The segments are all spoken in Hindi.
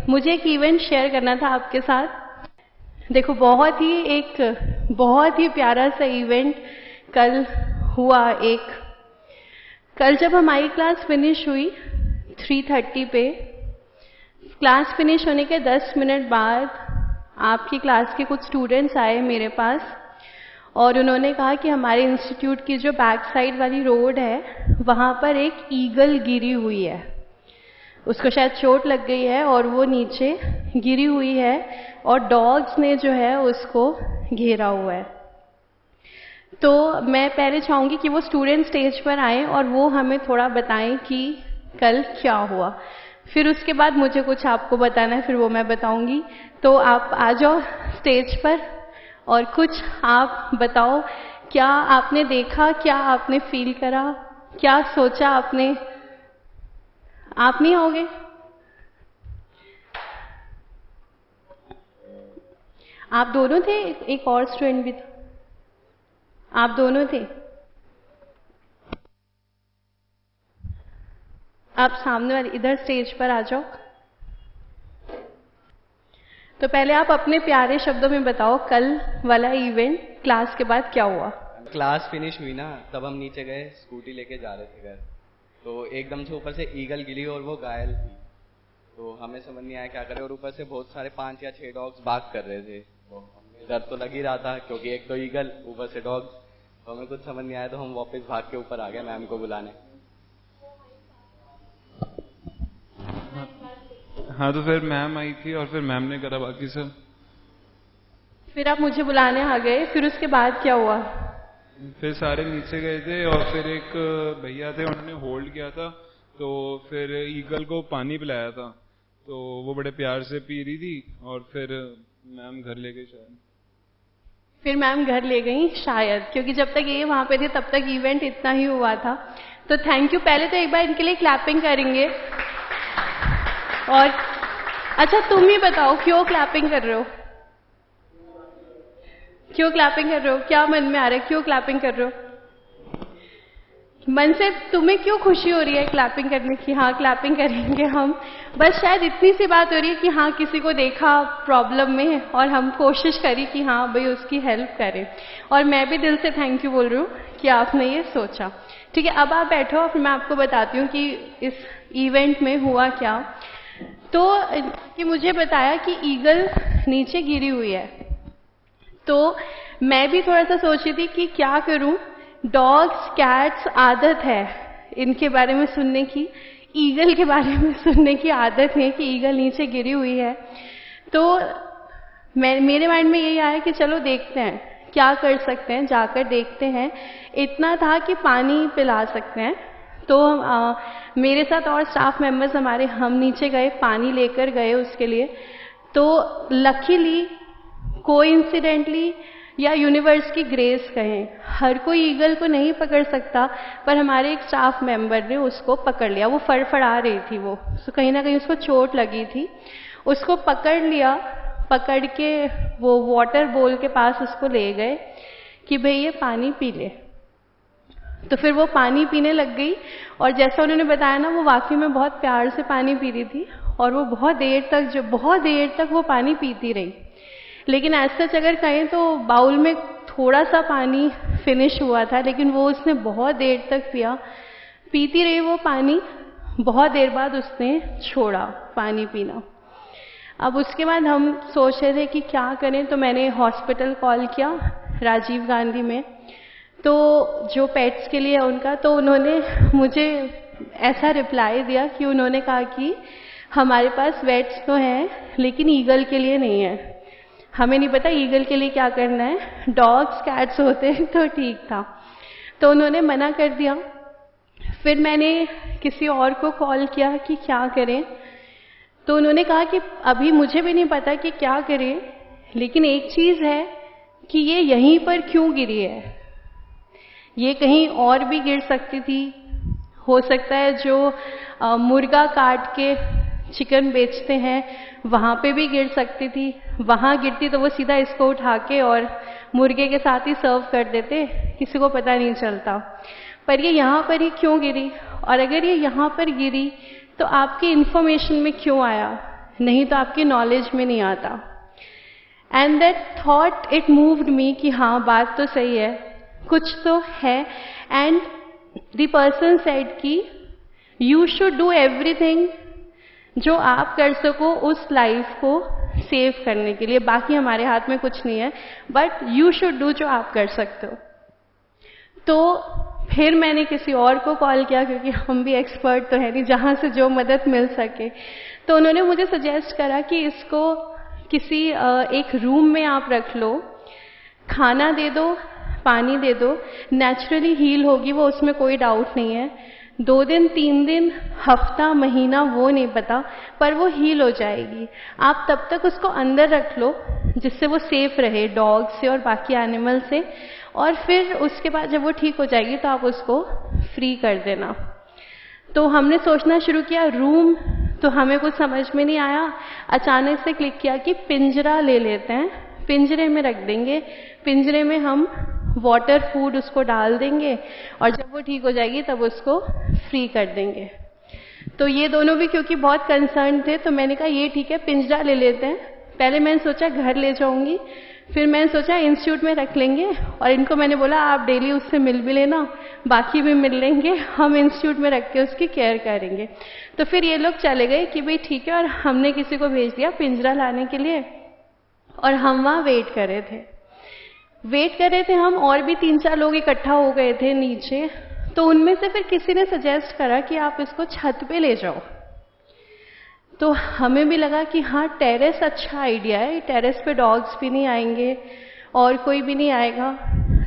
मुझे एक इवेंट शेयर करना था आपके साथ। देखो, बहुत ही प्यारा सा इवेंट कल हुआ। कल जब हमारी क्लास फिनिश हुई 3:30 पे, क्लास फिनिश होने के 10 मिनट बाद आपकी क्लास के कुछ स्टूडेंट्स आए मेरे पास और उन्होंने कहा कि हमारे इंस्टीट्यूट की जो बैक साइड वाली रोड है वहाँ पर एक ईगल गिरी हुई है, उसको शायद चोट लग गई है और वो नीचे गिरी हुई है और डॉग्स ने जो है उसको घेरा हुआ है। तो मैं पहले चाहूँगी कि वो स्टूडेंट स्टेज पर आए और वो हमें थोड़ा बताएं कि कल क्या हुआ। फिर उसके बाद मुझे कुछ आपको बताना है, फिर वो मैं बताऊंगी। तो आप आ जाओ स्टेज पर और कुछ आप बताओ, क्या आपने देखा, क्या आपने फील करा, क्या सोचा आपने। आप नहीं आओगे? आप दोनों थे, एक और स्टूडेंट भी था। आप दोनों थे। आप सामने वाले इधर स्टेज पर आ जाओ। तो पहले आप अपने प्यारे शब्दों में बताओ कल वाला इवेंट क्लास के बाद क्या हुआ। क्लास फिनिश हुई ना, तब हम नीचे गए, स्कूटी लेके जा रहे थे घर, तो एकदम से ऊपर से ईगल गिरी और वो घायल थी। तो हमें समझ नहीं आया क्या करें, और ऊपर से बहुत सारे 5 या 6 डॉग्स भाग कर रहे थे। तो हमें डर तो लग ही रहा था, क्योंकि एक तो ईगल, ऊपर से डॉग्स, तो हमें कुछ समझ नहीं आया। तो हम वापस भाग के ऊपर आ गए मैम को बुलाने। हाँ, तो फिर मैम आई थी और फिर मैम ने करा बाकी सब। फिर आप मुझे बुलाने आ गए, फिर उसके बाद क्या हुआ? फिर सारे नीचे गए थे और फिर एक भैया थे, उन्होंने होल्ड किया था, तो फिर ईगल को पानी पिलाया था, तो वो बड़े प्यार से पी रही थी और फिर मैम घर ले गई शायद। फिर मैम घर ले गई शायद, क्योंकि जब तक ये वहां पे थे तब तक इवेंट इतना ही हुआ था। तो थैंक यू। पहले तो एक बार इनके लिए क्लैपिंग करेंगे। और अच्छा, तुम ही बताओ क्यों क्लैपिंग कर रहे हो? क्यों क्लैपिंग कर रहे हो? क्या मन में आ रहा है, क्यों क्लैपिंग कर रहे हो? मन से तुम्हें क्यों खुशी हो रही है क्लैपिंग करने की? हाँ, क्लैपिंग करेंगे हम। बस शायद इतनी सी बात हो रही है कि हाँ, किसी को देखा प्रॉब्लम में और हम कोशिश करी कि हाँ भाई उसकी हेल्प करें। और मैं भी दिल से थैंक यू बोल रही हूँ कि आपने ये सोचा। ठीक है, अब आप बैठो और फिर मैं आपको बताती हूँ कि इस इवेंट में हुआ क्या। तो कि मुझे बताया कि ईगल नीचे गिरी हुई है, तो मैं भी थोड़ा सा सोच रही थी कि क्या करूं। डॉग्स, कैट्स, आदत है इनके बारे में सुनने की, ईगल के बारे में सुनने की आदत है कि ईगल नीचे गिरी हुई है। तो मेरे माइंड में यही आया कि चलो देखते हैं क्या कर सकते हैं, जाकर देखते हैं। इतना था कि पानी पिला सकते हैं। तो मेरे साथ और स्टाफ मेंबर्स हमारे, हम नीचे गए, पानी लेकर गए उसके लिए। तो लकीली, कोइंसिडेंटली या यूनिवर्स की ग्रेस कहें, हर कोई ईगल को नहीं पकड़ सकता, पर हमारे एक स्टाफ मेंबर ने उसको पकड़ लिया। वो फड़फड़ा रही थी, वो तो कहीं ना कहीं उसको चोट लगी थी। उसको पकड़ लिया, पकड़ के वो वाटर बोल के पास उसको ले गए कि भाई ये पानी पी ले। तो फिर वो पानी पीने लग गई और जैसा उन्होंने बताया ना, वो वाकई में बहुत प्यार से पानी पी रही थी और वो बहुत देर तक वो पानी पीती रही। लेकिन ऐसा अगर कहें तो बाउल में थोड़ा सा पानी फिनिश हुआ था, लेकिन वो उसने बहुत देर तक पिया। पीती रही वो पानी, बहुत देर बाद उसने छोड़ा पानी पीना। अब उसके बाद हम सोच रहे थे कि क्या करें, तो मैंने हॉस्पिटल कॉल किया राजीव गांधी में, तो जो पेट्स के लिए उनका, तो उन्होंने मुझे ऐसा रिप्लाई दिया कि उन्होंने कहा कि हमारे पास वेट्स तो हैं लेकिन ईगल के लिए नहीं है। हमें नहीं पता ईगल के लिए क्या करना है, डॉग्स कैट्स होते हैं तो ठीक था। तो उन्होंने मना कर दिया। फिर मैंने किसी और को कॉल किया कि क्या करें, तो उन्होंने कहा कि अभी मुझे भी नहीं पता कि क्या करें, लेकिन एक चीज है कि ये यहीं पर क्यों गिरी है, ये कहीं और भी गिर सकती थी। हो सकता है जो मुर्गा काट के चिकन बेचते हैं वहां पे भी गिर सकती थी। वहां गिरती तो वो सीधा इसको उठा के और मुर्गे के साथ ही सर्व कर देते, किसी को पता नहीं चलता। पर ये यहाँ पर ही क्यों गिरी, और अगर ये यहाँ पर गिरी तो आपकी इंफॉर्मेशन में क्यों आया, नहीं तो आपकी नॉलेज में नहीं आता। And that thought it moved मी कि हाँ बात तो सही है, कुछ तो है। एंड द पर्सन सेड कि यू शुड डू एवरीथिंग जो आप कर सको उस लाइफ को सेव करने के लिए। बाकी हमारे हाथ में कुछ नहीं है, बट यू शुड डू जो आप कर सकते हो। तो फिर मैंने किसी और को कॉल किया, क्योंकि हम भी एक्सपर्ट तो है नहीं, जहां से जो मदद मिल सके। तो उन्होंने मुझे सजेस्ट करा कि इसको किसी एक रूम में आप रख लो, खाना दे दो, पानी दे दो, नेचुरली हील होगी वो, उसमें कोई डाउट नहीं है। 2 दिन 3 दिन हफ्ता महीना वो नहीं पता, पर वो हील हो जाएगी। आप तब तक उसको अंदर रख लो जिससे वो सेफ रहे डॉग से और बाकी एनिमल से, और फिर उसके बाद जब वो ठीक हो जाएगी तो आप उसको फ्री कर देना। तो हमने सोचना शुरू किया रूम, तो हमें कुछ समझ में नहीं आया। अचानक से क्लिक किया कि पिंजरा ले लेते हैं, पिंजरे में रख देंगे, पिंजरे में हम वाटर फूड उसको डाल देंगे और जब वो ठीक हो जाएगी तब उसको फ्री कर देंगे। तो ये दोनों भी क्योंकि बहुत कंसर्न थे, तो मैंने कहा ये ठीक है, पिंजरा ले लेते हैं। पहले मैंने सोचा घर ले जाऊंगी, फिर मैंने सोचा इंस्टीट्यूट में रख लेंगे, और इनको मैंने बोला आप डेली उससे मिल भी लेना, बाकी भी मिल लेंगे, हम इंस्टीट्यूट में रख के उसकी केयर करेंगे। तो फिर ये लोग चले गए कि भाई ठीक है, और हमने किसी को भेज दिया पिंजरा लाने के लिए, और हम वहाँ वेट कर रहे थे हम, और भी 3-4 लोग इकट्ठा हो गए थे नीचे। तो उनमें से फिर किसी ने सजेस्ट करा कि आप इसको छत पे ले जाओ। तो हमें भी लगा कि हाँ टेरेस अच्छा आइडिया है, टेरेस पे डॉग्स भी नहीं आएंगे और कोई भी नहीं आएगा।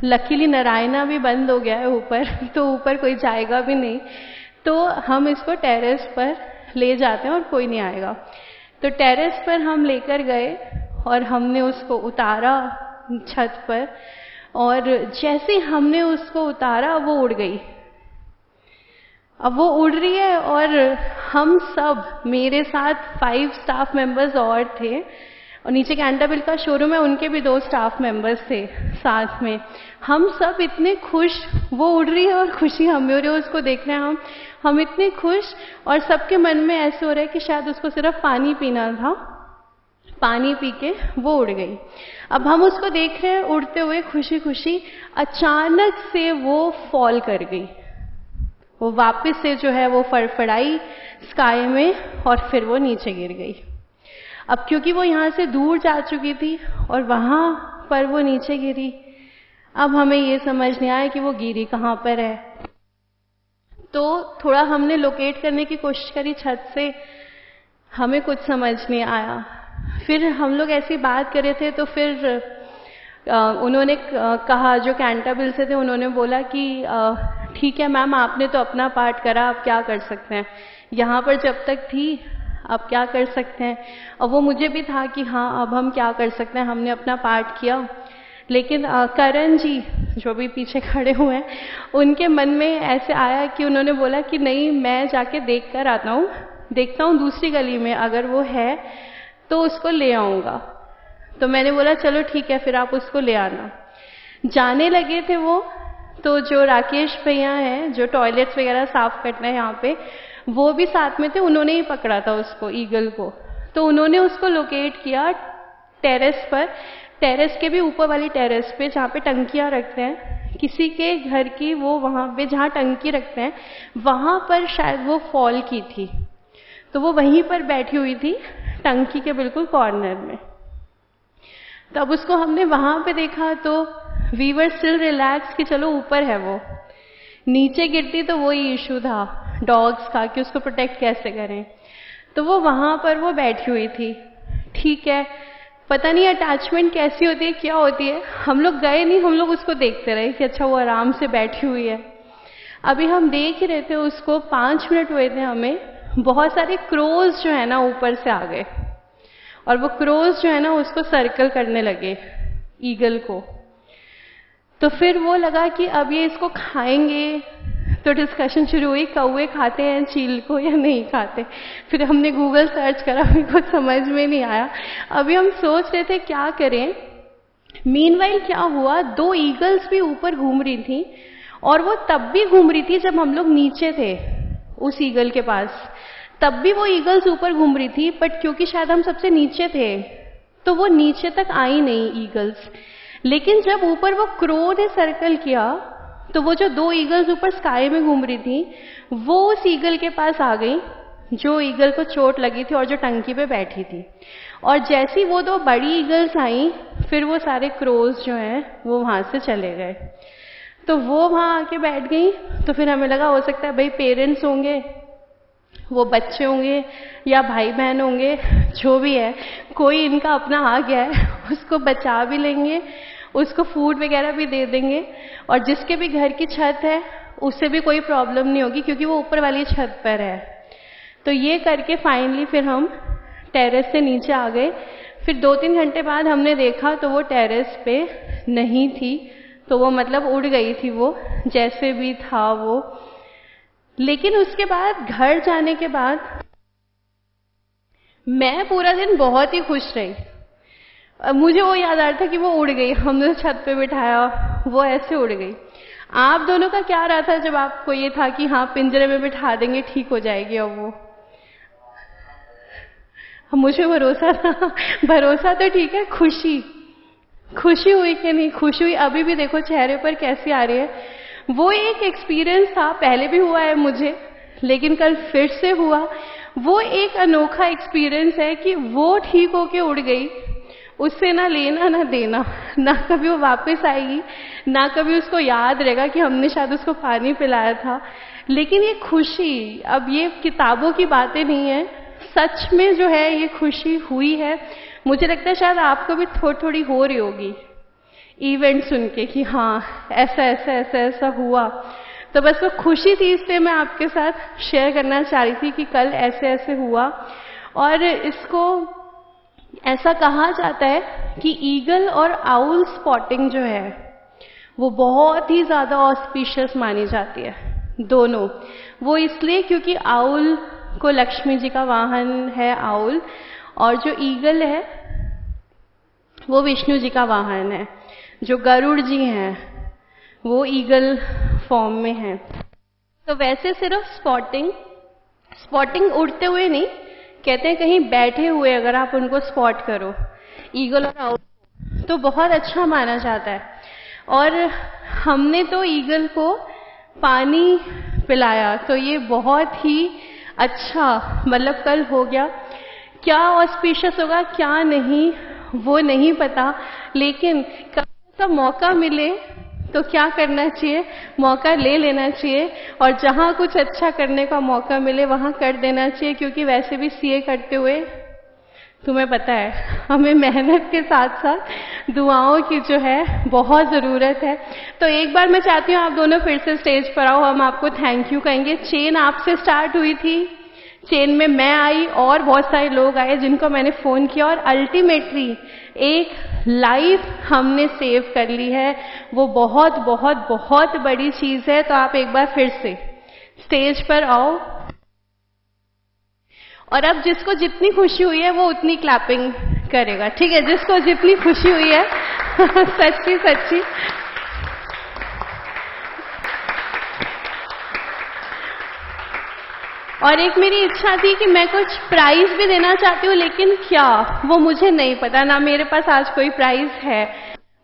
लकीली नारायणा भी बंद हो गया है ऊपर, तो ऊपर कोई जाएगा भी नहीं, तो हम इसको टेरेस पर ले जाते हैं और कोई नहीं आएगा। तो टेरेस पर हम लेकर गए और हमने उसको उतारा छत पर, और जैसे हमने उसको उतारा वो उड़ गई। अब वो उड़ रही है और हम सब, मेरे साथ 5 स्टाफ मेंबर्स और थे, और नीचे कैंटरबिल का शोरूम है, उनके भी 2 स्टाफ मेंबर्स थे साथ में। हम सब इतने खुश, वो उड़ रही है और खुशी हमें हो रही है उसको देख रहे हैं हम इतने खुश, और सबके मन में ऐसे हो रहा है कि शायद उसको सिर्फ पानी पीना था, पानी पी के वो उड़ गई। अब हम उसको देख रहे हैं उड़ते हुए खुशी खुशी, अचानक से वो फॉल कर गई, वो वापस से जो है वो फड़फड़ाई स्काई में और फिर वो नीचे गिर गई। अब क्योंकि वो यहाँ से दूर जा चुकी थी और वहां पर वो नीचे गिरी, अब हमें ये समझ नहीं आया कि वो गिरी कहाँ पर है। तो थोड़ा हमने लोकेट करने की कोशिश करी छत से, हमें कुछ समझ नहीं आया। फिर हम लोग ऐसी बात कर रहे थे, तो फिर उन्होंने कहा, जो कैंटरबिल से थे, उन्होंने बोला कि ठीक है मैम, आपने तो अपना पार्ट करा, आप क्या कर सकते हैं, यहाँ पर जब तक थी आप क्या कर सकते हैं। और वो मुझे भी था कि हाँ अब हम क्या कर सकते हैं, हमने अपना पार्ट किया। लेकिन करण जी जो भी पीछे खड़े हुए हैं, उनके मन में ऐसे आया कि उन्होंने बोला कि नहीं, मैं जाके देख कर आता हूँ, देखता हूँ दूसरी गली में अगर वो है तो उसको ले आऊँगा। तो मैंने बोला चलो ठीक है, फिर आप उसको ले आना। जाने लगे थे वो, तो जो राकेश भैया हैं जो टॉयलेट्स वगैरह साफ करते हैं यहाँ पे, वो भी साथ में थे, उन्होंने ही पकड़ा था उसको, ईगल को। तो उन्होंने उसको लोकेट किया टेरेस पर, टेरेस के भी ऊपर वाली टेरेस पे जहाँ पे टंकियाँ रखते हैं, किसी के घर की वो वहाँ पे जहाँ टंकी रखते हैं वहाँ पर शायद वो फॉल की थी। तो वो वहीं पर बैठी हुई थी टंकी के बिल्कुल कॉर्नर में। तब उसको हमने वहां पे देखा तो वी वर स्टिल रिलैक्स कि चलो ऊपर है वो, नीचे गिरती तो वही इशू था डॉग्स का कि उसको प्रोटेक्ट कैसे करें। तो वो वहां पर वो बैठी हुई थी, ठीक है, पता नहीं अटैचमेंट कैसी होती है, क्या होती है। हम लोग गए नहीं, हम लोग उसको देखते रहे कि अच्छा वो आराम से बैठी हुई है। अभी हम देख रहे थे उसको, 5 मिनट हुए थे हमें, बहुत सारे क्रोज जो है ना ऊपर से आ गए और वो क्रोज जो है ना उसको सर्कल करने लगे ईगल को। तो फिर वो लगा कि अब ये इसको खाएंगे, तो डिस्कशन शुरू हुई कौवे खाते हैं चील को या नहीं खाते। फिर हमने गूगल सर्च करा, हमें कुछ समझ में नहीं आया। अभी हम सोच रहे थे क्या करें। मीनवाइल क्या हुआ, 2 ईगल्स भी ऊपर घूम रही थी, और वो तब भी घूम रही थी जब हम लोग नीचे थे उस ईगल के पास। तब भी वो ईगल्स ऊपर घूम रही थी, बट क्योंकि शायद हम सबसे नीचे थे तो वो नीचे तक आई नहीं ईगल्स। लेकिन जब ऊपर वो क्रो ने सर्कल किया तो वो जो 2 ईगल्स ऊपर स्काई में घूम रही थी वो उस ईगल के पास आ गई जो ईगल को चोट लगी थी और जो टंकी पे बैठी थी। और जैसी वो 2 बड़ी ईगल्स आई, फिर वो सारे क्रोज जो हैं वो वहां से चले गए। तो वो वहां आके बैठ गई। तो फिर हमें लगा हो सकता है भाई पेरेंट्स होंगे, वो बच्चे होंगे या भाई बहन होंगे, जो भी है कोई इनका अपना आ गया है, उसको बचा भी लेंगे, उसको फूड वगैरह भी दे देंगे, और जिसके भी घर की छत है उससे भी कोई प्रॉब्लम नहीं होगी क्योंकि वो ऊपर वाली छत पर है। तो ये करके फाइनली फिर हम टेरेस से नीचे आ गए। फिर 2-3 घंटे बाद हमने देखा तो वो टेरेस पे नहीं थी, तो वो मतलब उड़ गई थी वो, जैसे भी था वो। लेकिन उसके बाद घर जाने के बाद मैं पूरा दिन बहुत ही खुश रही। मुझे वो याद आ रहा था कि वो उड़ गई, हमने छत पे बिठाया, वो ऐसे उड़ गई। आप दोनों का क्या रहा था जब आपको ये था कि हाँ पिंजरे में बिठा देंगे ठीक हो जाएगी अब वो? मुझे भरोसा था, भरोसा तो ठीक है, खुशी हुई कि नहीं? खुशी हुई, अभी भी देखो चेहरे पर कैसी आ रही है। वो एक एक्सपीरियंस था, पहले भी हुआ है मुझे, लेकिन कल फिर से हुआ। वो एक अनोखा एक्सपीरियंस है कि वो ठीक होके उड़ गई, उससे ना लेना ना देना, ना कभी वो वापस आएगी, ना कभी उसको याद रहेगा कि हमने शायद उसको पानी पिलाया था। लेकिन ये खुशी, अब ये किताबों की बातें नहीं है, सच में जो है ये खुशी हुई है। मुझे लगता है शायद आपको भी थोड़ी हो रही होगी इवेंट सुन के कि हाँ ऐसा ऐसा ऐसा ऐसा हुआ। तो बस वो खुशी थी, इसलिए मैं आपके साथ शेयर करना चाह रही थी कि कल ऐसे ऐसे हुआ। और इसको ऐसा कहा जाता है कि ईगल और आउल स्पॉटिंग जो है वो बहुत ही ज्यादा ऑस्पिशियस मानी जाती है, दोनों। वो इसलिए क्योंकि आउल को लक्ष्मी जी का वाहन है आउल, और जो ईगल है वो विष्णु जी का वाहन है। जो गरुड़ जी हैं वो ईगल फॉर्म में है। तो वैसे सिर्फ स्पॉटिंग उड़ते हुए नहीं, कहते हैं कहीं बैठे हुए अगर आप उनको स्पॉट करो ईगल और आउल तो बहुत अच्छा माना जाता है। और हमने तो ईगल को पानी पिलाया, तो ये बहुत ही अच्छा, मतलब कल हो गया। क्या ऑस्पिशियस होगा क्या नहीं वो नहीं पता, लेकिन कभी मौका मिले तो क्या करना चाहिए, मौका ले लेना चाहिए, और जहां कुछ अच्छा करने का मौका मिले वहां कर देना चाहिए। क्योंकि वैसे भी सीए करते हुए तुम्हें पता है हमें मेहनत के साथ साथ दुआओं की जो है बहुत जरूरत है। तो एक बार मैं चाहती हूँ आप दोनों फिर से स्टेज पर आओ, हम आपको थैंक यू कहेंगे। चेन आपसे स्टार्ट हुई थी, चेन में मैं आई और बहुत सारे लोग आए जिनको मैंने फोन किया, और अल्टीमेटली एक लाइफ हमने सेव कर ली है। वो बहुत बहुत बहुत बड़ी चीज है। तो आप एक बार फिर से स्टेज पर आओ, और अब जिसको जितनी खुशी हुई है वो उतनी क्लैपिंग करेगा, ठीक है? जिसको जितनी खुशी हुई है सच्ची सच्ची। और एक मेरी इच्छा थी कि मैं कुछ प्राइज भी देना चाहती हूँ, लेकिन क्या वो मुझे नहीं पता, ना मेरे पास आज कोई प्राइज है,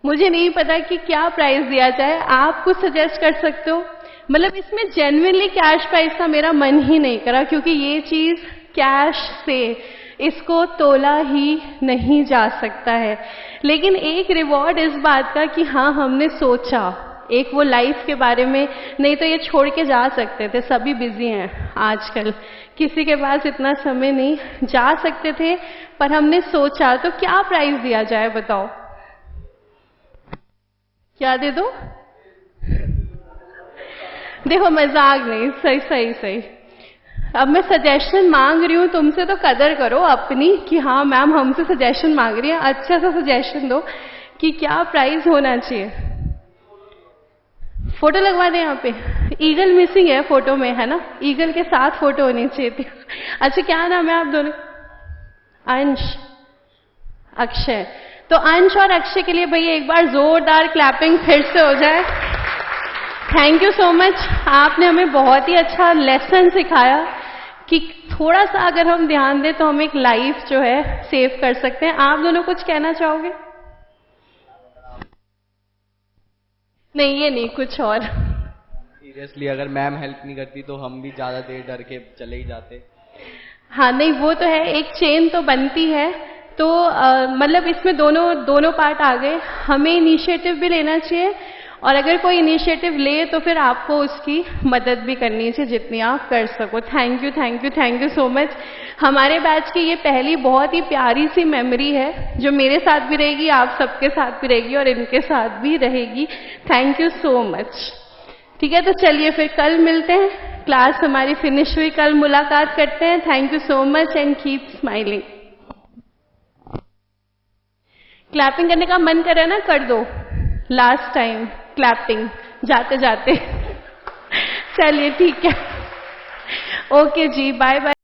मुझे नहीं पता कि क्या प्राइज दिया जाए। आप कुछ सजेस्ट कर सकते हो? मतलब इसमें जेन्युइनली कैश प्राइज का मेरा मन ही नहीं करा, क्योंकि ये चीज कैश से इसको तोला ही नहीं जा सकता है। लेकिन एक रिवॉर्ड इस बात का कि हाँ हमने सोचा, एक वो लाइफ के बारे में, नहीं तो ये छोड़ के जा सकते थे, सभी बिजी हैं आजकल, किसी के पास इतना समय नहीं, जा सकते थे, पर हमने सोचा। तो क्या प्राइज दिया जाए बताओ? क्या दे दो? देखो मजाक नहीं, सही सही सही। अब मैं सजेशन मांग रही हूं तुमसे, तो कदर करो अपनी कि हाँ मैम हमसे सजेशन मांग रही है, अच्छा सा सजेशन दो कि क्या प्राइस होना चाहिए। फोटो लगवा दें यहाँ पे, ईगल मिसिंग है फोटो में, है ना? ईगल के साथ फोटो होनी चाहिए थी। अच्छा क्या नाम है आप दोनों? अंश, अक्षय। तो अंश और अक्षय के लिए भैया एक बार जोरदार क्लैपिंग फिर से हो जाए। थैंक यू सो मच, आपने हमें बहुत ही अच्छा लेसन सिखाया कि थोड़ा सा अगर हम ध्यान दें तो हम एक लाइफ जो है सेव कर सकते हैं। आप दोनों कुछ कहना चाहोगे? नहीं, ये नहीं, कुछ और। सीरियसली अगर मैम हेल्प नहीं करती तो हम भी ज्यादा देर डर के चले ही जाते। हाँ, नहीं वो तो है, एक चेन तो बनती है। तो मतलब इसमें दोनों पार्ट आ गए। हमें इनिशिएटिव भी लेना चाहिए, और अगर कोई इनिशिएटिव ले तो फिर आपको उसकी मदद भी करनी चाहिए जितनी आप कर सको। Thank you so much. हमारे बैच की ये पहली बहुत ही प्यारी सी मेमोरी है जो मेरे साथ भी रहेगी, आप सबके साथ भी रहेगी और इनके साथ भी रहेगी। Thank you so much. ठीक है, तो चलिए फिर कल मिलते हैं। क्लास हमारी फिनिश हुई, कल मुलाकात करते हैं। Thank you so much and keep smiling. Clapping करने का मन करे ना, कर दो। लास्ट टाइम क्लैपिंग जाते जाते। चलिए ठीक है, ओके जी, बाय बाय।